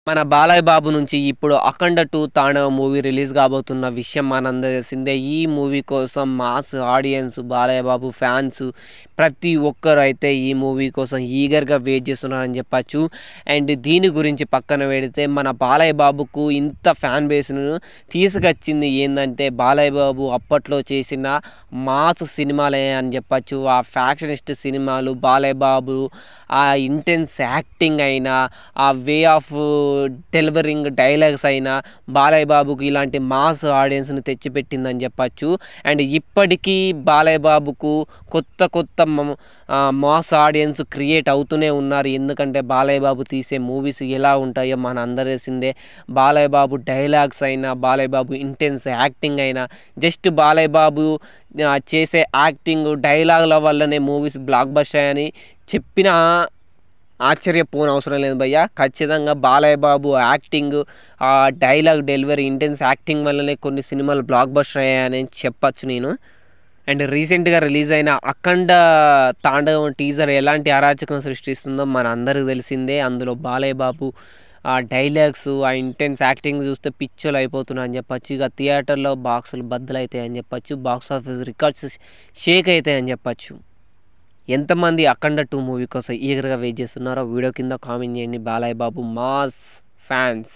మన బాలయ్య బాబు నుంచి ఇప్పుడు 'అఖండ 2' తాండవ మూవీ రిలీజ్ కాబోతున్న విషయం మనందరికీ తెలిసిందే. ఈ మూవీ కోసం mass audience, Balayya Babu fans ప్రతి ఒక్కరు అయితే ఈ మూవీ కోసం ఈగర్‌గా వెయిట్ చేస్తున్నారని చెప్పచ్చు. అండ్ దీని గురించి పక్కన పెడితే మన బాలయ్య బాబుకు ఇంత ఫ్యాన్ బేస్‌ను తీసుకొచ్చింది ఏందంటే బాలయ్య బాబు అప్పట్లో చేసిన మాస్ సినిమాలే అని చెప్పచ్చు. ఆ ఫ్యాక్షనిస్ట్ సినిమాలు బాలయ్య బాబు ఆ ఇంటెన్స్ యాక్టింగ్ అయినా, ఆ వే ఆఫ్ డెలివరింగ్ డైలాగ్స్ అయినా బాలయ్య బాబుకి ఇలాంటి మాస్ ఆడియన్స్‌ని తెచ్చిపెట్టిందని చెప్పచ్చు. అండ్ ఇప్పటికీ బాలయ్య బాబుకు కొత్త కొత్త మాస్ ఆడియన్స్ క్రియేట్ అవుతూనే ఉన్నారు. ఎందుకంటే బాలయ్య బాబు తీసే మూవీస్ ఎలా ఉంటాయో మనందరికీ తెలిసిందే. బాలయ్య బాబు డైలాగ్స్ అయినా, బాలయ్య బాబు ఇంటెన్స్ యాక్టింగ్ అయినా, జస్ట్ బాలయ్య బాబు చేసే యాక్టింగ్ డైలాగుల వల్లనే మూవీస్ బ్లాక్ బస్టర్ అని చెప్పినా ఆశ్చర్యపోనవసరం లేదు భయ్యా. ఖచ్చితంగా బాలయ్య బాబు యాక్టింగ్, ఆ డైలాగ్ డెలివరీ, ఇంటెన్స్ యాక్టింగ్ వల్లనే కొన్ని సినిమాలు బ్లాక్ బస్టర్ అయ్యాయని చెప్పచ్చు నేను. అండ్ రీసెంట్‌గా రిలీజ్ అయిన 'అఖండ తాండవం' టీజర్ ఎలాంటి అరాచకం సృష్టిస్తుందో మనందరికీ తెలిసిందే. అందులో బాలయ్య బాబు ఆ డైలాగ్స్, ఆ ఇంటెన్స్ యాక్టింగ్ చూస్తే పిచ్చోలయిపోతున్నా అని చెప్పచ్చు. ఇక థియేటర్‌లో బాక్సులు బద్దలైతాయని చెప్పచ్చు. బాక్స్ ఆఫీస్ రికార్డ్స్ షేక్ అయితాయని చెప్పచ్చు. ఎంతమంది 'అఖండ 2' మూవీ కోసం ఈగర్‌గా వెయిట్ చేస్తున్నారో వీడియో కింద కామెంట్ చేయండి. Balayya Babu mass fans.